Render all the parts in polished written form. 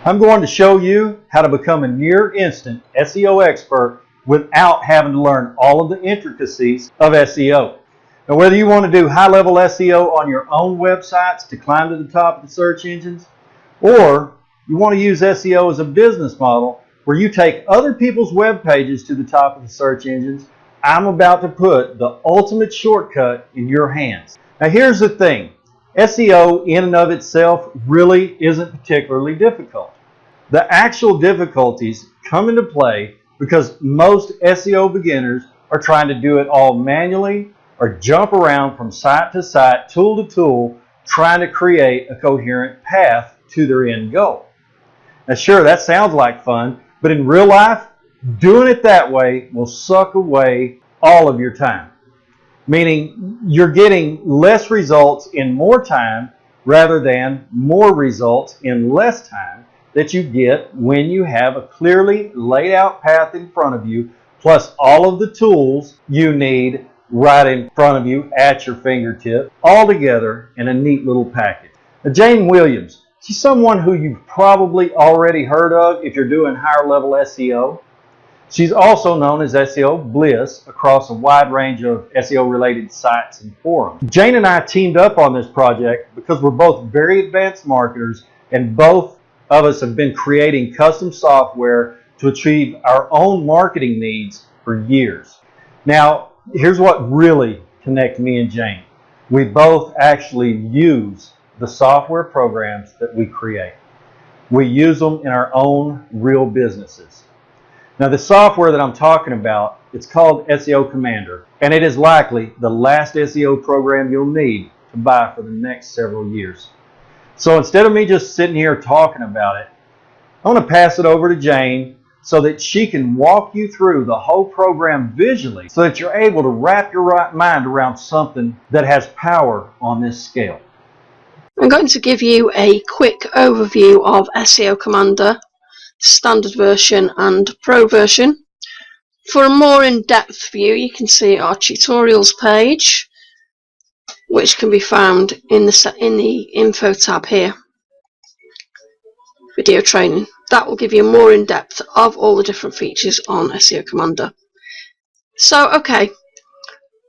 I'm going to show you how to become a near instant SEO expert without having to learn all of the intricacies of SEO. Now, whether you want to do high-level SEO on your own websites to climb to the top of the search engines, or you want to use SEO as a business model where you take other people's web pages to the top of the search engines, I'm about to put the ultimate shortcut in your hands. Now, here's the thing. SEO in and of itself really isn't particularly difficult. The actual difficulties come into play because most SEO beginners are trying to do it all manually or jump around from site to site, tool to tool, trying to create a coherent path to their end goal. Now sure, that sounds like fun, but in real life, doing it that way will suck away all of your time. Meaning you're getting less results in more time rather than more results in less time that you get when you have a clearly laid out path in front of you, plus all of the tools you need right in front of you at your fingertip, all together in a neat little package. Now, Jane Williams, she's someone who you've probably already heard of if you're doing higher level SEO. She's also known as SEO Bliss across a wide range of SEO related sites and forums. Jane and I teamed up on this project because we're both very advanced marketers and both of us have been creating custom software to achieve our own marketing needs for years. Now, here's what really connects me and Jane. We both actually use the software programs that we create. We use them in our own real businesses. Now, the software that I'm talking about, it's called SEO Commander, and it is likely the last SEO program you'll need to buy for the next several years. So instead of me just sitting here talking about it, I want to pass it over to Jane so that she can walk you through the whole program visually so that you're able to wrap your mind around something that has power on this scale. I'm going to give you a quick overview of SEO Commander, standard version and pro version. For a more in-depth view, you can see our tutorials page, which can be found in the info tab here. Video training. That will give you more in-depth of all the different features on SEO Commander. So, okay.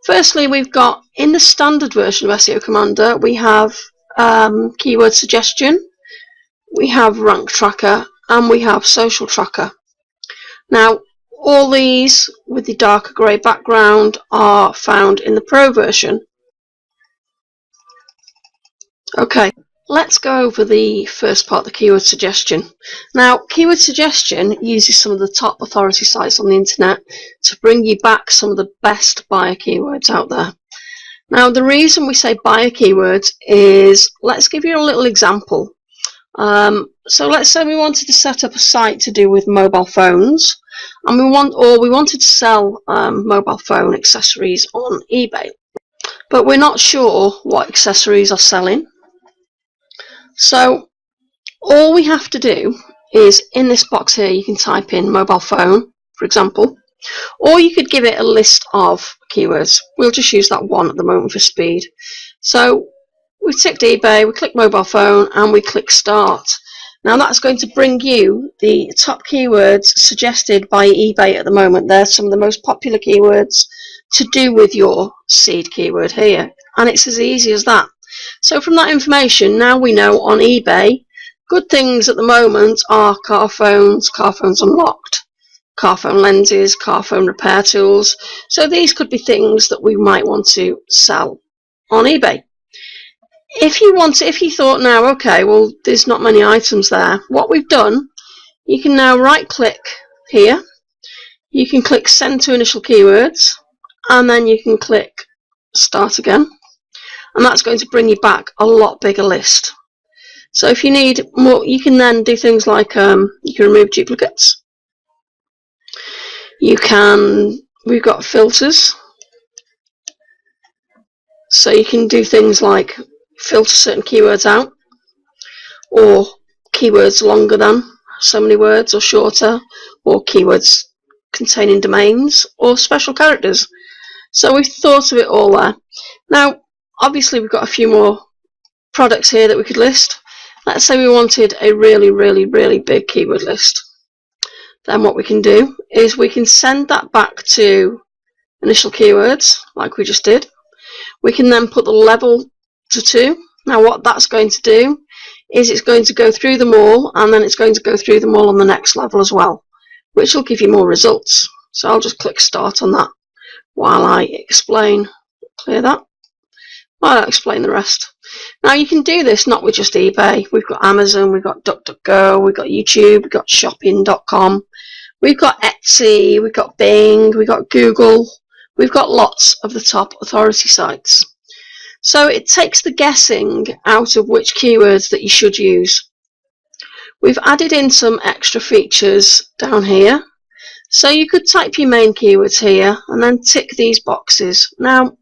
Firstly, we've got in the standard version of SEO Commander, we have keyword suggestion, we have rank tracker, and we have social tracker. Now, all these with the darker grey background are found in the pro version. Okay, let's go over the first part, the keyword suggestion. Now, keyword suggestion uses some of the top authority sites on the internet to bring you back some of the best buyer keywords out there. Now, the reason we say buyer keywords is, let's give you a little example. So let's say we wanted to set up a site to do with mobile phones, and we wanted to sell mobile phone accessories on eBay, but we're not sure what accessories are selling. So all we have to do is, in this box here, you can type in mobile phone, for example, or you could give it a list of keywords. We'll just use that one at the moment for speed. So we ticked eBay, we click mobile phone, and we click start. Now that's going to bring you the top keywords suggested by eBay at the moment. They're some of the most popular keywords to do with your seed keyword here, and it's as easy as that. So from that information, now we know on eBay, good things at the moment are car phones unlocked, car phone lenses, car phone repair tools. So these could be things that we might want to sell on eBay. If you thought now, okay, well, there's not many items there, what we've done, you can now right click here, you can click send to initial keywords, and then you can click start again, and that's going to bring you back a lot bigger list. So if you need more, you can then do things like you can remove duplicates, we've got filters, so you can do things like filter certain keywords out, or keywords longer than so many words or shorter, or keywords containing domains or special characters. So we've thought of it all there. Now obviously we've got a few more products here that we could list. Let's say we wanted a really big keyword list. Then what we can do is we can send that back to initial keywords like we just did. We can then put the level to 2. Now what that's going to do is it's going to go through them all, and then it's going to go through them all on the next level as well, which will give you more results. So I'll just click start on that while I explain, clear that, while I explain the rest. Now you can do this not with just eBay. We've got Amazon, we've got DuckDuckGo, we've got YouTube, we've got shopping.com, we've got Etsy, we've got Bing, we've got Google, we've got lots of the top authority sites. So it takes the guessing out of which keywords that you should use. We've added in some extra features down here. So you could type your main keywords here and then tick these boxes. Now,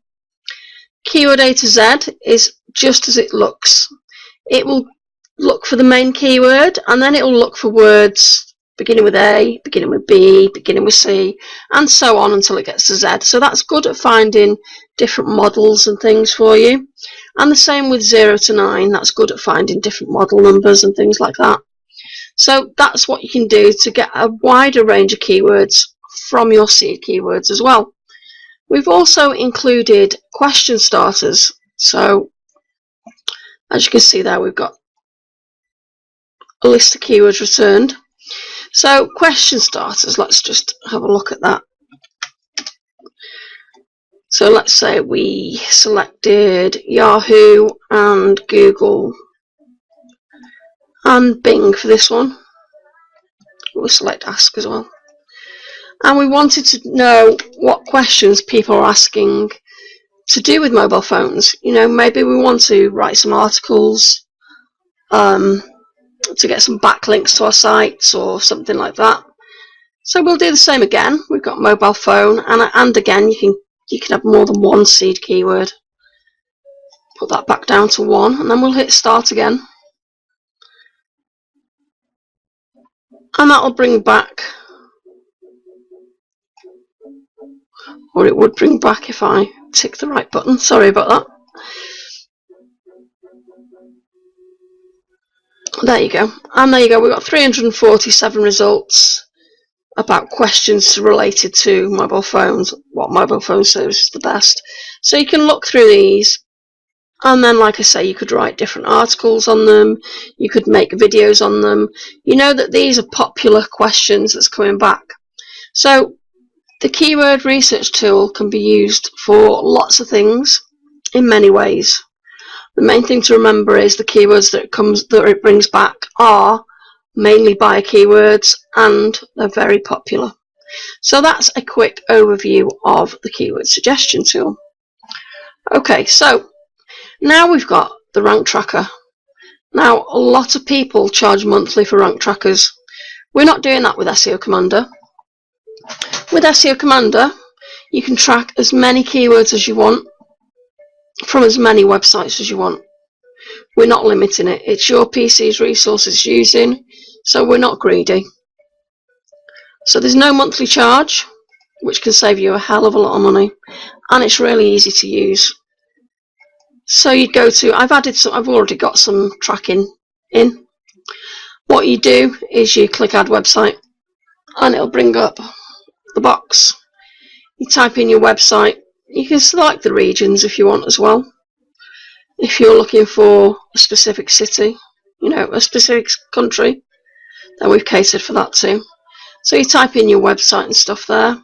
keyword A to Z is just as it looks. It will look for the main keyword, and then it will look for words beginning with A, beginning with B, beginning with C, and so on until it gets to Z. So that's good at finding different models and things for you. And the same with 0 to 9, that's good at finding different model numbers and things like that. So that's what you can do to get a wider range of keywords from your seed keywords as well. We've also included question starters. So as you can see there, we've got a list of keywords returned. So question starters, let's just have a look at that. So let's say we selected Yahoo and Google and Bing for this one. We'll select Ask as well. And we wanted to know what questions people are asking to do with mobile phones. You know, maybe we want to write some articles to get some backlinks to our sites or something like that. So we'll do the same again. We've got mobile phone, and again you can have more than one seed keyword. Put that back down to 1, and then we'll hit start again. And that will bring back, or it would bring back if I tick the right button. Sorry about that. There you go. And there you go. We've got 347 results about questions related to mobile phones, what mobile phone service is the best. So you can look through these, and then, like I say, you could write different articles on them, you could make videos on them. You know that these are popular questions that's coming back. So the keyword research tool can be used for lots of things in many ways. The main thing to remember is the keywords that it brings back are mainly buyer keywords, and they're very popular. So that's a quick overview of the keyword suggestion tool. Okay, so now we've got the rank tracker. Now a lot of people charge monthly for rank trackers. We're not doing that with SEO Commander. With SEO Commander, you can track as many keywords as you want from as many websites as you want. We're not limiting it. It's your PC's resources using, so we're not greedy. So there's no monthly charge, which can save you a hell of a lot of money, and it's really easy to use. So you'd go to, I've already got some tracking in. What you do is you click add website, and it'll bring up the box. You type in your website. You can select the regions if you want as well. If you're looking for a specific city, you know, a specific country, then we've catered for that too. So you type in your website and stuff there,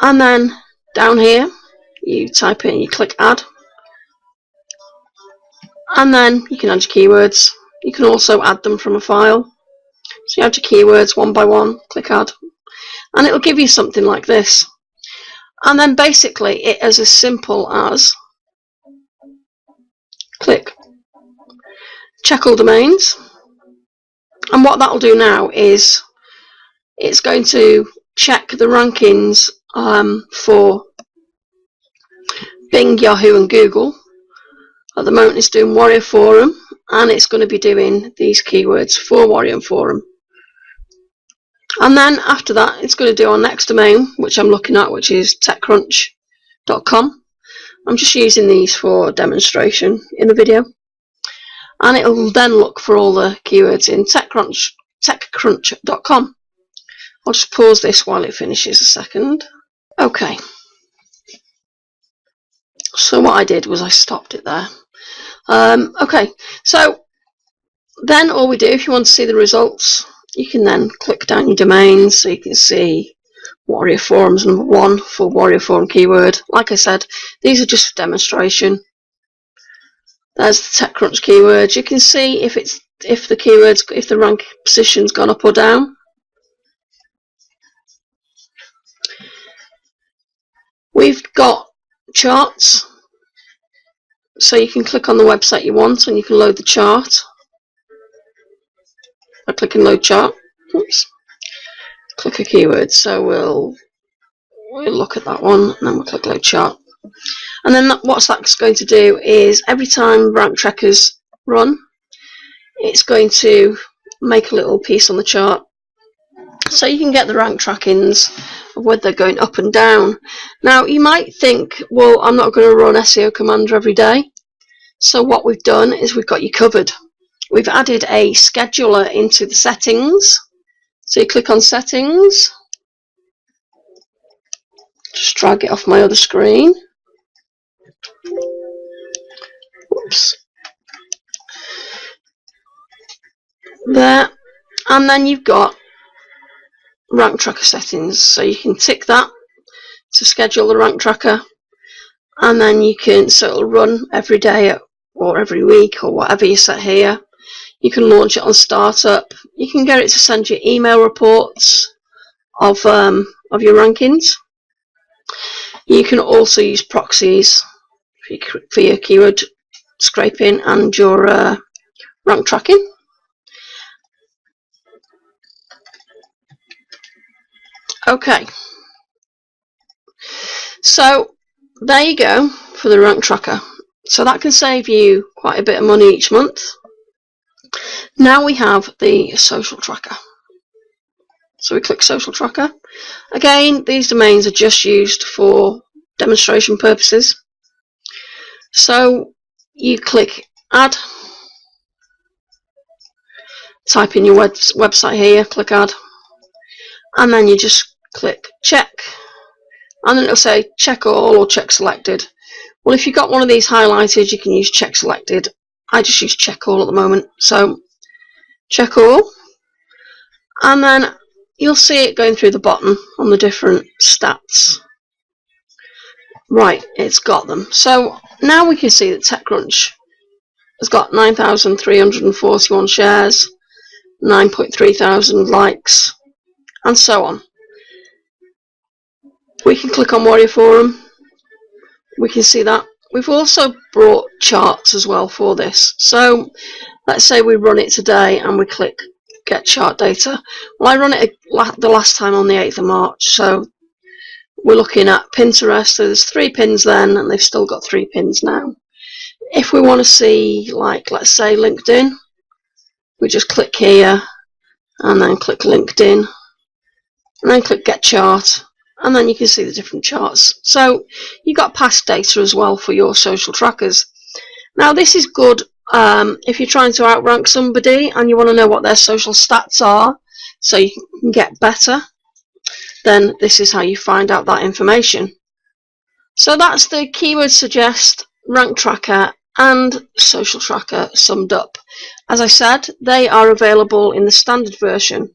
and then down here you type in, you click add, and then you can add your keywords. You can also add them from a file. So you add your keywords one by one, click add, and it'll give you something like this. And then basically it is as simple as click check all domains, and what that'll do now is it's going to check the rankings for Bing, Yahoo and Google. At the moment it's doing Warrior Forum, and it's going to be doing these keywords for Warrior Forum. And then after that it's going to do our next domain, which I'm looking at, which is techcrunch.com. I'm just using these for demonstration in the video. and it will then look for all the keywords in techcrunch.com. I'll just pause this while it finishes a second. Okay, so what I did was I stopped it there. Okay, so then all we do, if you want to see the results, you can then click down your domains so you can see Warrior Forums #1 for Warrior Forum keyword. Like I said, these are just for demonstration. There's the TechCrunch keywords. You can see if the rank position's gone up or down. We've got charts, so you can click on the website you want and you can load the chart. I click and load chart. Oops. Click a keyword. So we'll look at that one, and then we'll click load chart. And then what that's going to do is every time rank trackers run, it's going to make a little piece on the chart, so you can get the rank trackings of whether they're going up and down. Now you might think, well, I'm not going to run SEO Commander every day. So what we've done is we've got you covered. We've added a scheduler into the settings. So you click on settings, just drag it off my other screen. Whoops. There, and then you've got rank tracker settings, so you can tick that to schedule the rank tracker, and then you can, so it'll run every day or every week or whatever you set here. You can launch it on startup. You can get it to send you email reports of your rankings. You can also use proxies for your keyword scraping and your rank tracking. Okay, so there you go for the rank tracker. So that can save you quite a bit of money each month. Now we have the social tracker. So we click social tracker. Again, these domains are just used for demonstration purposes. So you click add, type in your website here, click add, and then you just click check, and then it'll say check all or check selected. Well, if you've got one of these highlighted, you can use check selected. I just use check all at the moment, so check all, and then you'll see it going through the bottom on the different stats. Right, it's got them. So now we can see that TechCrunch has got 9,341 shares, 9.3 thousand likes, and so on. We can click on Warrior Forum. We can see that. We've also brought charts as well for this. So let's say we run it today and we click get chart data. Well, I run it the last time on the 8th of March. So we're looking at Pinterest. So there's 3 pins then, and they've still got 3 pins now. If we want to see, like, let's say LinkedIn, we just click here and then click LinkedIn and then click get chart, and then you can see the different charts. So you got past data as well for your social trackers. Now this is good if you're trying to outrank somebody and you want to know what their social stats are so you can get better, then this is how you find out that information. So that's the keyword suggest, rank tracker and social tracker summed up. As I said, they are available in the standard version.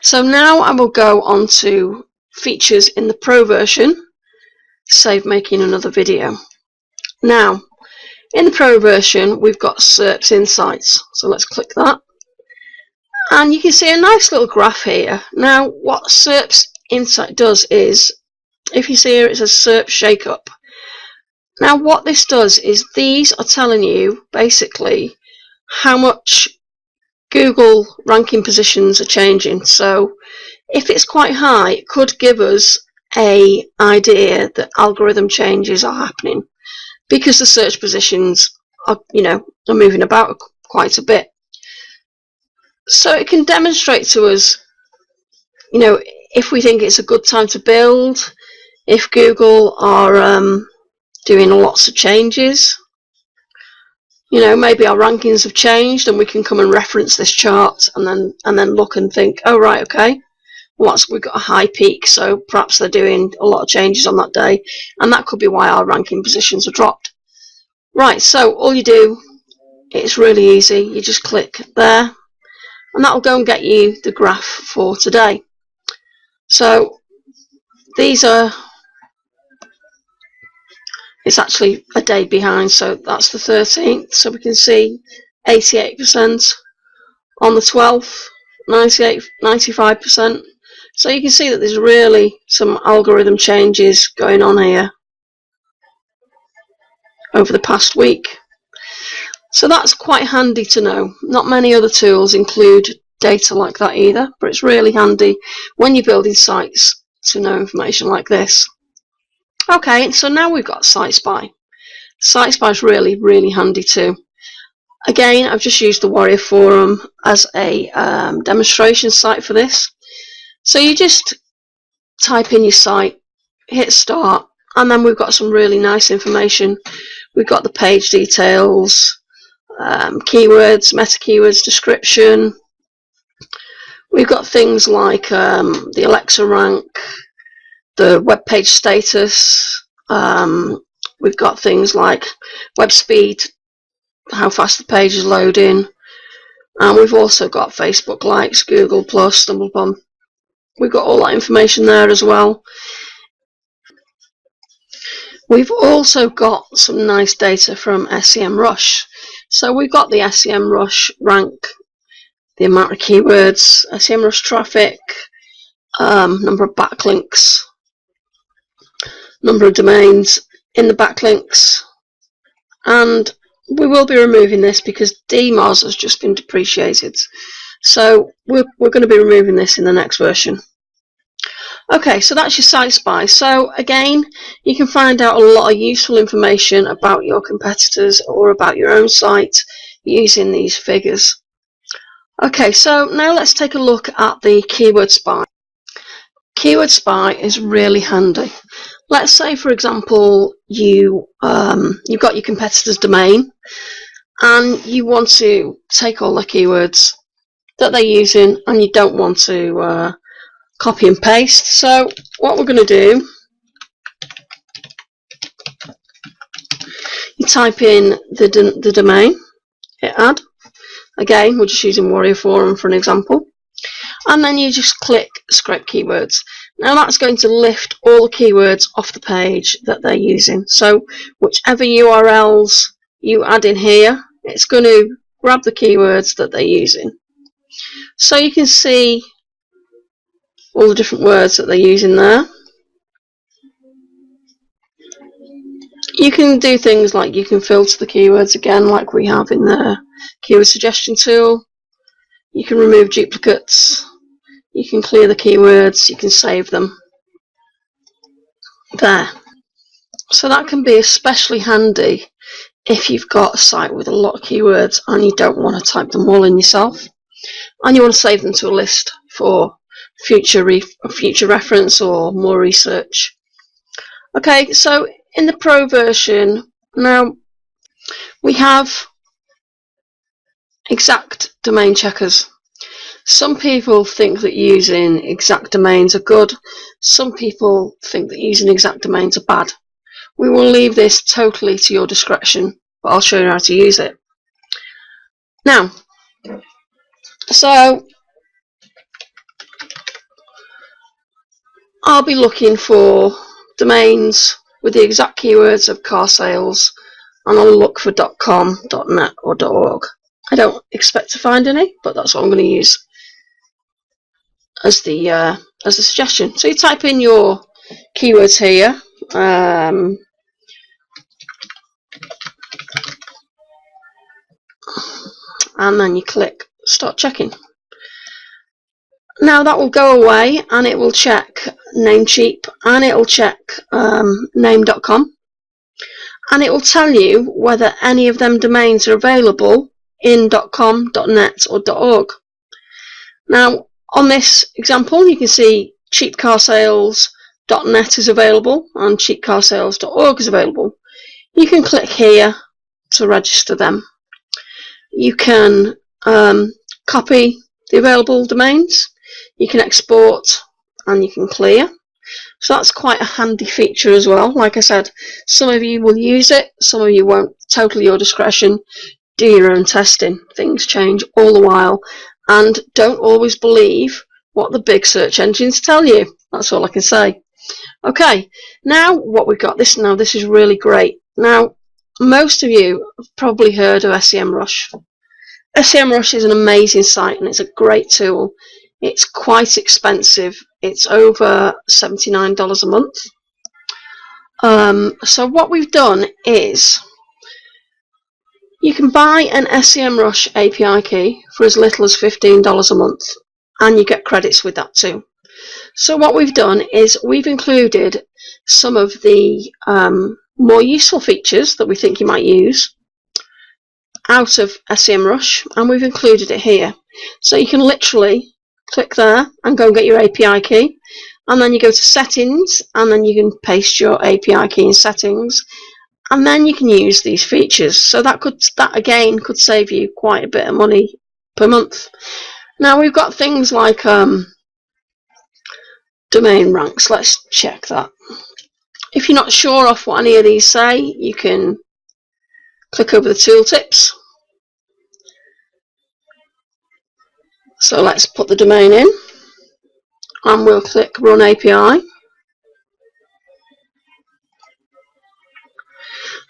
So now I will go on to features in the pro version, save making another video. Now in the pro version we've got SERPs Insights, so let's click that, and you can see a nice little graph here. Now what SERPs Insight does is, if you see here it says SERP Shakeup. Now what this does is these are telling you basically how much Google ranking positions are changing. So if it's quite high, it could give us an idea that algorithm changes are happening because the search positions are, are moving about quite a bit. So it can demonstrate to us, if we think it's a good time to build, if Google are doing lots of changes. You know, maybe our rankings have changed and we can come and reference this chart and then look and think, oh right, okay, well, we've got a high peak, so perhaps they're doing a lot of changes on that day, and that could be why our ranking positions are dropped. Right, so all you do, it's really easy, you just click there and that'll go and get you the graph for today. So these are, it's actually a day behind, so that's the 13th, so we can see 88% on the 12th, 95%. So you can see that there's really some algorithm changes going on here over the past week. So that's quite handy to know. Not many other tools include data like that either, but it's really handy when you're building sites to know information like this. Okay, so now we've got SiteSpy. SiteSpy is really, really handy too. Again, I've just used the Warrior Forum as a demonstration site for this. So you just type in your site, hit start, and then we've got some really nice information. We've got the page details, keywords, meta keywords, description. We've got things like the Alexa rank, the web page status. We've got things like web speed, how fast the page is loading, and we've also got Facebook likes, Google Plus, StumbleUpon. We've got all that information there as well. We've also got some nice data from SEMrush. So we've got the SEMrush rank, the amount of keywords, SEMrush traffic, number of backlinks, number of domains in the backlinks, and we will be removing this because DMOZ has just been depreciated. So we're going to be removing this in the next version. Okay, so that's your SiteSpy. So again, you can find out a lot of useful information about your competitors or about your own site using these figures. Okay, so now let's take a look at the Keyword Spy. Keyword Spy is really handy. Let's say, for example, you've got your competitor's domain and you want to take all the keywords that they're using and you don't want to copy and paste. So what we're going to do, you type in the domain, hit add. Again, we're just using Warrior Forum for an example. And then you just click scrape keywords. Now that's going to lift all the keywords off the page that they're using. So whichever URLs you add in here, it's going to grab the keywords that they're using. So you can see all the different words that they're using there. You can do things like you can filter the keywords again, like we have in the keyword suggestion tool. You can remove duplicates. You can clear the keywords. You can save them there. So that can be especially handy if you've got a site with a lot of keywords and you don't want to type them all in yourself, and you want to save them to a list for future reference or more research. Okay, so in the Pro version now we have exact domain checkers. Some people think that using exact domains are good. Some people think that using exact domains are bad. We will leave this totally to your discretion, but I'll show you how to use it. Now, so I'll be looking for domains with the exact keywords of car sales, and I'll look for .com, .net or .org. I don't expect to find any, but that's what I'm going to use as the suggestion. So you type in your keywords here, and then you click start checking. Now that will go away and it will check Namecheap and it will check name.com, and it will tell you whether any of them domains are available in .com, .net or .org. Now on this example you can see cheapcarsales.net is available and cheapcarsales.org is available. You can click here to register them You can copy the available domains, you can export, and you can clear. So that's quite a handy feature as well. Like I said, some of you will use it, some of you won't. Totally your discretion. Do your own testing. Things change all the while, and don't always believe what the big search engines tell you. That's all I can say. Okay, now what we've got, this is really great. Now, most of you have probably heard of SEMrush. SEMrush is an amazing site and it's a great tool. It's quite expensive. It's over $79 a month. So what we've done is you can buy an SEMrush API key for as little as $15 a month, and you get credits with that too. So what we've done is we've included some of the more useful features that we think you might use out of SEMrush, and we've included it here. So you can literally click there and go and get your API key, and then you go to settings, and then you can paste your API key in settings, and then you can use these features. So that again could save you quite a bit of money per month. Now we've got things like domain ranks. Let's check that. If you're not sure of what any of these say, you can click over the tooltips. So let's put the domain in, and we'll click Run API.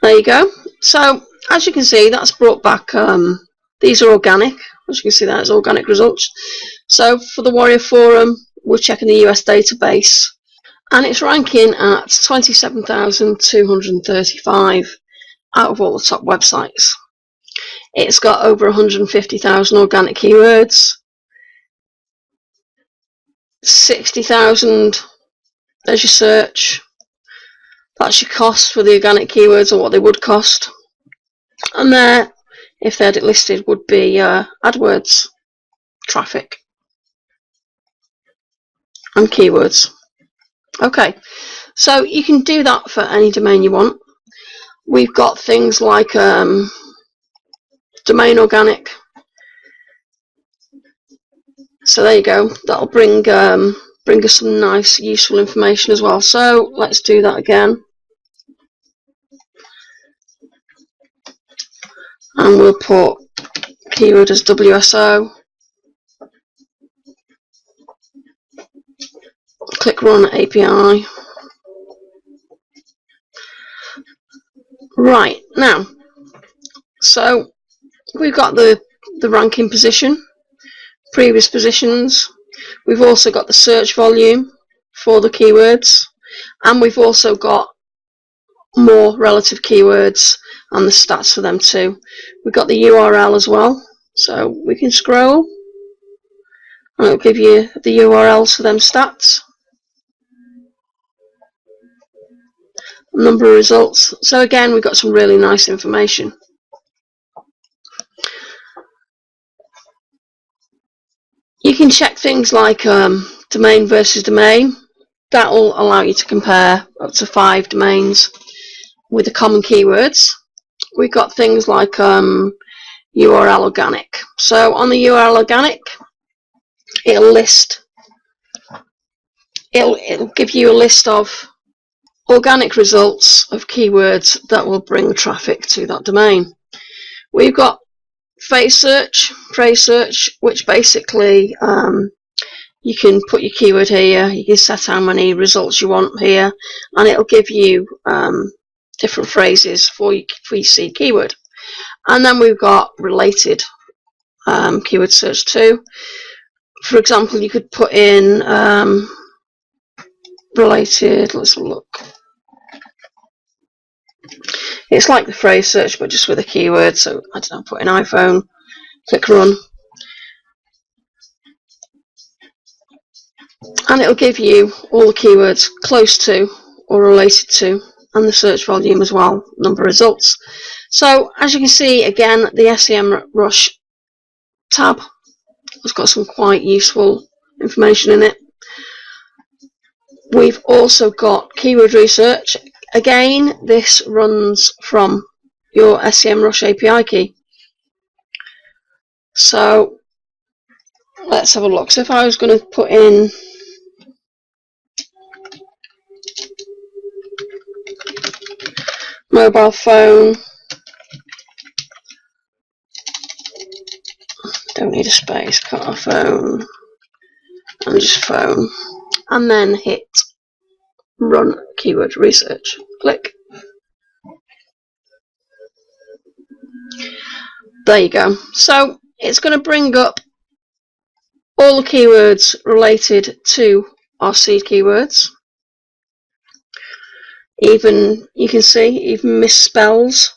There you go. So as you can see, that's brought back, these are organic. As you can see, that's organic results. So for the Warrior Forum, we're checking the US database, and it's ranking at 27,235 out of all the top websites. It's got over 150,000 organic keywords, 60,000 as your search. That's your cost for the organic keywords, or what they would cost. And there, if they had it listed, would be AdWords traffic and keywords. Okay, so you can do that for any domain you want. We've got things like domain organic. So there you go. That'll bring us some nice, useful information as well. So let's do that again. And we'll put keyword as WSO. Click Run API. Right, now, so we've got the ranking position, previous positions. We've also got the search volume for the keywords, and we've also got more relative keywords and the stats for them too. We've got the URL as well, so we can scroll and it'll give you the URLs for them stats, number of results. So again, we've got some really nice information. You can check things like domain versus domain. That will allow you to compare up to 5 domains with the common keywords. We've got things like URL organic. So on the URL organic, it'll give you a list of organic results of keywords that will bring traffic to that domain. We've got phrase search, which basically you can put your keyword here, you can set how many results you want here, and it'll give you different phrases for your C keyword. And then we've got related keyword search too. For example, you could put in related, let's have a look. It's like the phrase search but just with a keyword, so I don't know, put in iPhone, click Run, and it'll give you all the keywords close to or related to, and the search volume as well, number of results. So as you can see, again, the SEMrush tab has got some quite useful information in it. We've also got keyword research. Again, this runs from your SEMrush API key. So let's have a look. So if I was going to put in mobile phone, don't need a space, car phone, and just phone, and then hit run keyword research. Click. There you go. So it's going to bring up all the keywords related to our seed keywords. Even, you can see, even misspells.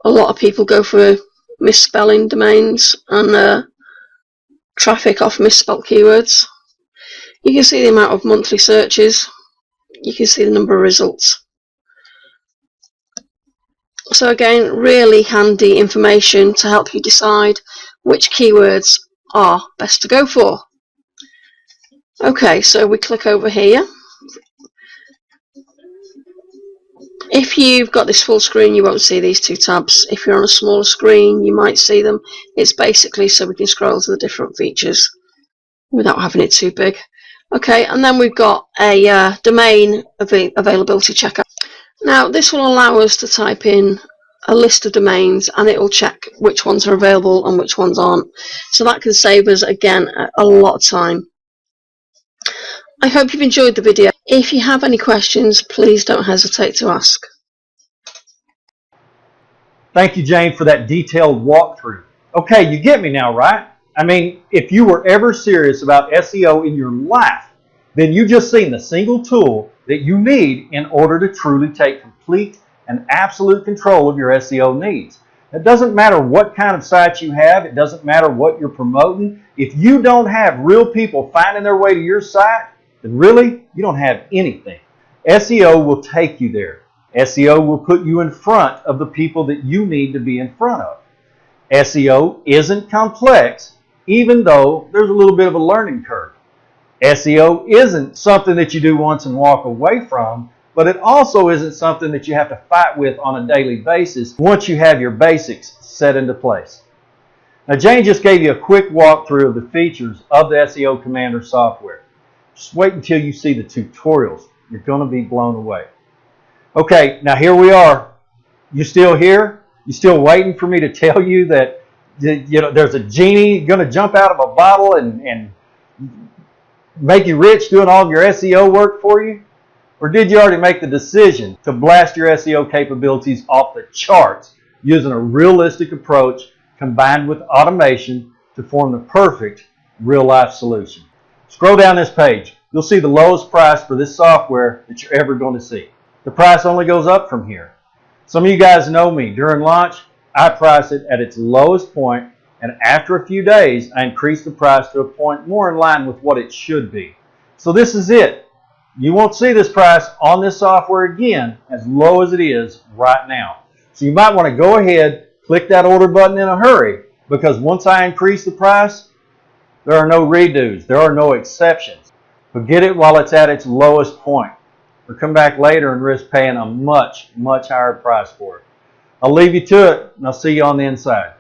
A lot of people go for misspelling domains and traffic off misspelled keywords. You can see the amount of monthly searches. You can see the number of results. So again, really handy information to help you decide which keywords are best to go for. Okay, so we click over here. If you've got this full screen, you won't see these two tabs. If you're on a smaller screen, you might see them. It's basically so we can scroll to the different features without having it too big. Okay, and then we've got a domain availability checker. Now, this will allow us to type in a list of domains and it will check which ones are available and which ones aren't. So that can save us, again, a lot of time. I hope you've enjoyed the video. If you have any questions, please don't hesitate to ask. Thank you, Jane, for that detailed walkthrough. Okay, you get me now, right? I mean, if you were ever serious about SEO in your life, then you just seen the single tool that you need in order to truly take complete and absolute control of your SEO needs. It doesn't matter what kind of site you have. It doesn't matter what you're promoting. If you don't have real people finding their way to your site, then really, you don't have anything. SEO will take you there. SEO will put you in front of the people that you need to be in front of. SEO isn't complex, even though there's a little bit of a learning curve. SEO isn't something that you do once and walk away from, but it also isn't something that you have to fight with on a daily basis once you have your basics set into place. Now, Jane just gave you a quick walkthrough of the features of the SEO Commander software. Just wait until you see the tutorials. You're going to be blown away. Okay, now here we are. You still here? You still waiting for me to tell you that there's a genie going to jump out of a bottle and make you rich doing all of your SEO work for you? Or did you already make the decision to blast your SEO capabilities off the charts using a realistic approach combined with automation to form the perfect real-life solution? Scroll down this page. You'll see the lowest price for this software that you're ever going to see. The price only goes up from here. Some of you guys know me. During launch, I price it at its lowest point, and after a few days, I increase the price to a point more in line with what it should be. So this is it. You won't see this price on this software again as low as it is right now. So you might want to go ahead, click that order button in a hurry, because once I increase the price, there are no redos. There are no exceptions. But get it while it's at its lowest point, or come back later and risk paying a much, much higher price for it. I'll leave you to it, and I'll see you on the inside.